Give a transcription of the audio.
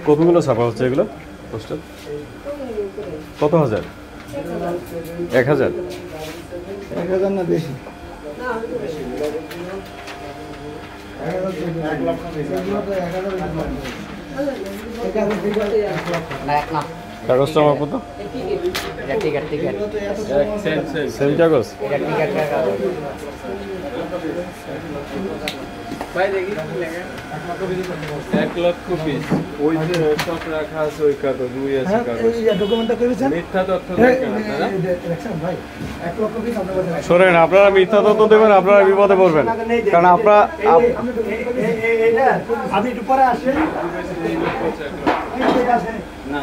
কতগুলো ছাপা হচ্ছে এগুলো পোস্টার? কত হাজার? 1000? 1000 না বেশি। কাগজটা আমার কত? সেম কাগজ? এক লক্ষ পিস ওই যে সব রাখা আছে ওই কাগজ ওই আছে কাগজ মিথ্যা তথ্য শোনেন, আপনারা মিথ্যা তথ্য দেবেন, আপনারা বিপদে পড়বেন। কারণ আপনারা আপনি একটু পরে আসেন। না